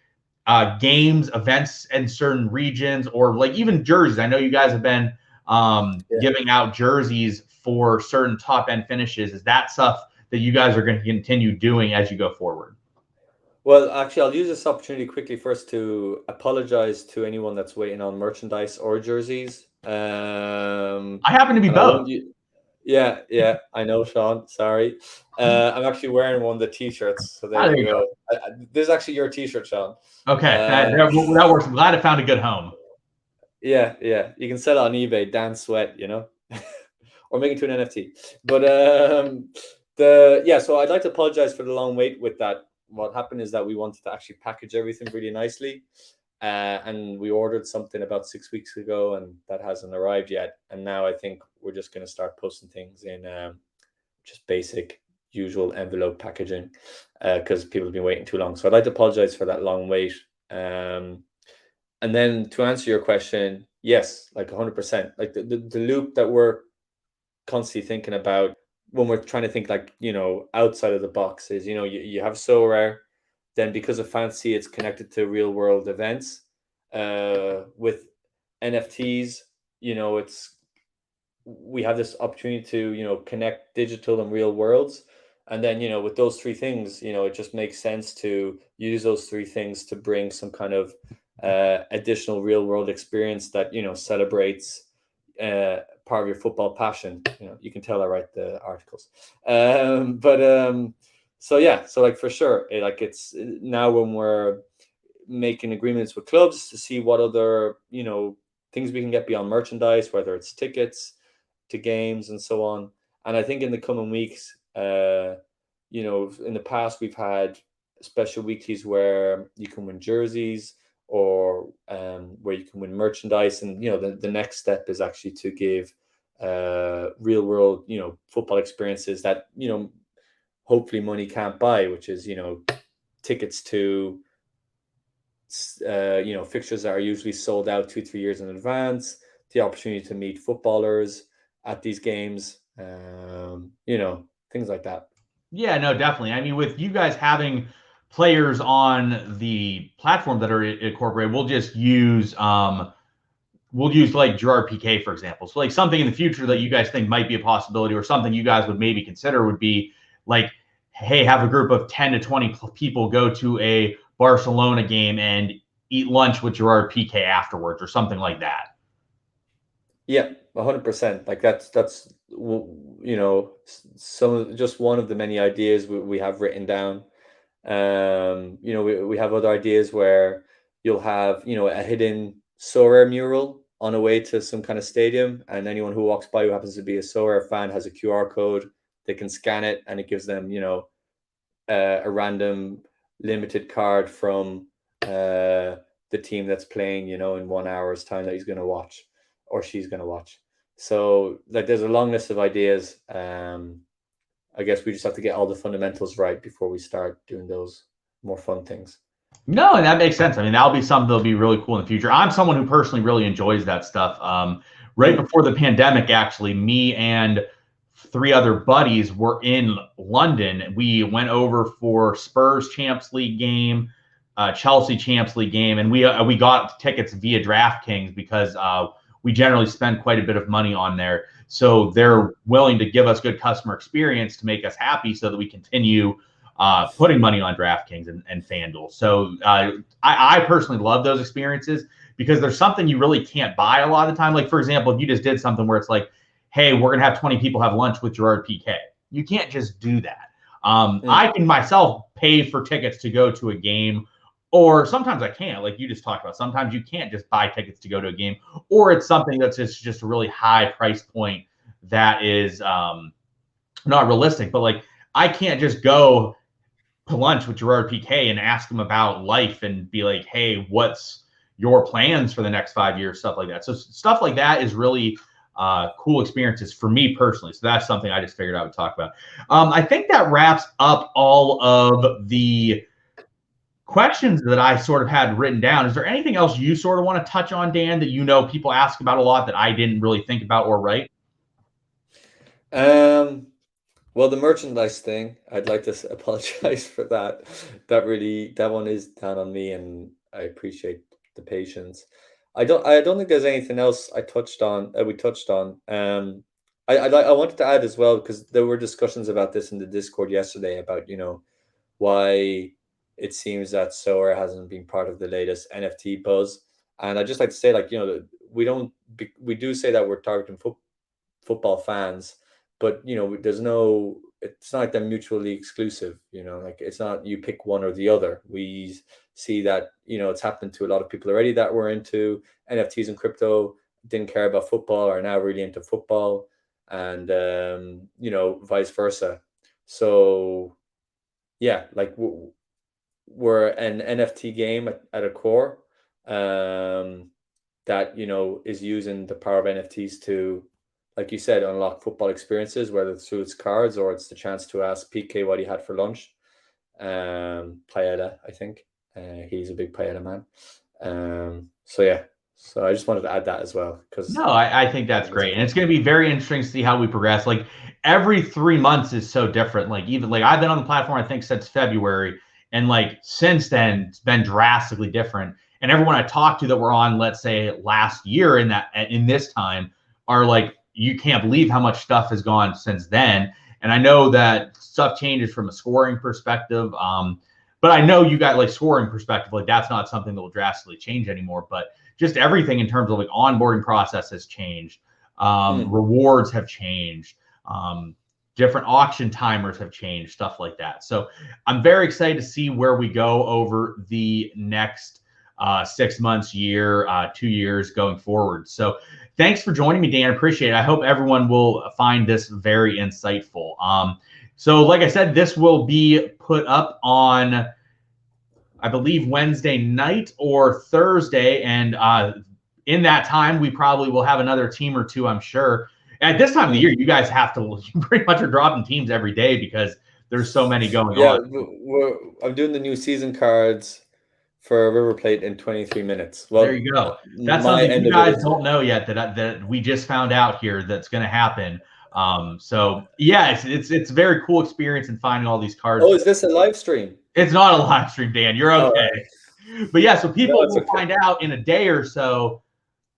games, events in certain regions, or like even jerseys? I know you guys have been giving out jerseys for certain top end finishes. Is that stuff that you guys are going to continue doing as you go forward? Well, actually, I'll use this opportunity quickly first to apologize to anyone that's waiting on merchandise or jerseys. I happen to be both. Yeah, I know, Sean. Sorry. I'm actually wearing one of the t-shirts, so Ah, there there you you go. go. This is actually your t-shirt, Sean. Okay, that, Uh, that works. I'm glad I found a good home. yeah. You can sell it on eBay, Dan Sweat, or make it to an NFT. But so I'd like to apologize for the long wait with that. What happened is that we wanted to actually package everything really nicely. And we ordered something about 6 weeks ago, and that hasn't arrived yet. And now I think we're just going to start posting things in just basic, usual envelope packaging because people have been waiting too long. So I'd like to apologize for that long wait. And then to answer your question, yes, like 100%. Like the loop that we're constantly thinking about when we're trying to think like, outside of the box is, you have Sorare, then because of fantasy, it's connected to real world events. With NFTs, it's we have this opportunity to connect digital and real worlds, and then with those three things, it just makes sense to use those three things to bring some kind of additional real world experience that celebrates part of your football passion. You can tell I write the articles. But so yeah, so like for sure, it's now when we're making agreements with clubs to see what other things we can get beyond merchandise, whether it's tickets to games and so on. And I think in the coming weeks, in the past we've had special weeklies where you can win jerseys or where you can win merchandise, and the next step is actually to give real world football experiences that hopefully money can't buy, which is tickets to fixtures that are usually sold out 2-3 years in advance, the opportunity to meet footballers at these games, things like that. Yeah, no, definitely. I mean, with you guys having players on the platform that are incorporated, we'll use like Gerard Piqué, for example. So like something in the future that you guys think might be a possibility, or something you guys would maybe consider, would be like, hey, have a group of 10 to 20 people go to a Barcelona game and eat lunch with Gerard Piqué afterwards, or something like that. Yeah, 100%. Like that's just one of the many ideas we have written down. We have other ideas where you'll have, a hidden Sorare mural on a way to some kind of stadium, and anyone who walks by who happens to be a Sorare fan has a QR code. They can scan it, and it gives them, a random limited card from the team that's playing, in 1 hour's time that he's going to watch or she's going to watch. So, like, there's a long list of ideas. I guess we just have to get all the fundamentals right before we start doing those more fun things. No, and that makes sense. I mean, that'll be something that'll be really cool in the future. I'm someone who personally really enjoys that stuff. Right Mm. before the pandemic, actually, me and three other buddies were in London. We went over for Spurs Champs League game, Chelsea Champs League game, and we got tickets via DraftKings because we generally spend quite a bit of money on there. So they're willing to give us good customer experience to make us happy, so that we continue putting money on DraftKings and FanDuel. So I personally love those experiences because there's something you really can't buy a lot of the time. Like, for example, if you just did something where it's like, hey, we're going to have 20 people have lunch with Gerard Piqué. You can't just do that. Mm. I can myself pay for tickets to go to a game, or sometimes I can't, like you just talked about. Sometimes you can't just buy tickets to go to a game, or it's something that's just a really high price point that is not realistic. But like, I can't just go to lunch with Gerard Piqué and ask him about life and be like, hey, what's your plans for the next 5 years, stuff like that. So stuff like that is really cool experiences for me personally. So that's something I just figured I would talk about. I think that wraps up all of the questions that I sort of had written down. Is there anything else you sort of want to touch on, Dan, that people ask about a lot that I didn't really think about or write? Well, the merchandise thing, I'd like to apologize for that. That one is down on me, and I appreciate the patience. I don't think there's anything else we touched on. I wanted to add as well, because there were discussions about this in the Discord yesterday about, why it seems that Soar hasn't been part of the latest NFT buzz. And I just like to say, like, we do say that we're targeting football fans, but there's it's not like they're mutually exclusive. Like it's not you pick one or the other. We see that it's happened to a lot of people already that were into NFTs and crypto, didn't care about football, are now really into football, and vice versa. So yeah, like we're an NFT game at a core, that is using the power of NFTs to, like you said, unlock football experiences, whether it's through its cards or it's the chance to ask PK what he had for lunch. Paella, I think. He's a big paella man. So yeah, so I just wanted to add that as well, because No, I think that's great. And it's going to be very interesting to see how we progress. Like every 3 months is so different. Like even like I've been on the platform, I think, since February. And like since then, it's been drastically different. And everyone I talked to that were on, let's say, last year in this time are like, you can't believe how much stuff has gone since then. And I know that stuff changes from a scoring perspective. But I know you got like scoring perspective, like that's not something that will drastically change anymore. But just everything in terms of like onboarding process has changed. Rewards have changed. Different auction timers have changed, stuff like that. So I'm very excited to see where we go over the next 6 months, year, 2 years going forward. So thanks for joining me, Dan. Appreciate it. I hope everyone will find this very insightful. So like I said, this will be put up on, I believe, Wednesday night or Thursday. And in that time, we probably will have another team or two, I'm sure. At this time of the year, you guys have to, you pretty much are dropping teams every day because there's so many going on. I'm doing the new season cards for River Plate in 23 minutes. Well, there you go. That's something you guys don't know yet that we just found out here that's going to happen. So yeah, it's a very cool experience in finding all these cards. Oh, is this a live stream? It's not a live stream, Dan. You're okay. But yeah, so people will find out in a day or so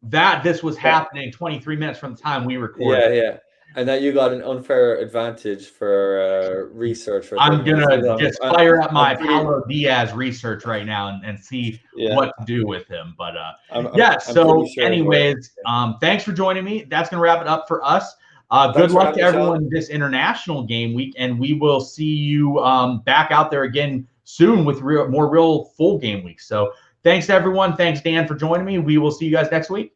that this was happening 23 minutes from the time we recorded. Yeah. And that you got an unfair advantage for research. I'm going to just fire up my Paulo Diaz research right now and see what to do with him. But anyways, thanks for joining me. That's going to wrap it up for us. Good luck to everyone this international game week, and we will see you back out there again soon with more real full game weeks. So thanks, everyone. Thanks, Dan, for joining me. We will see you guys next week.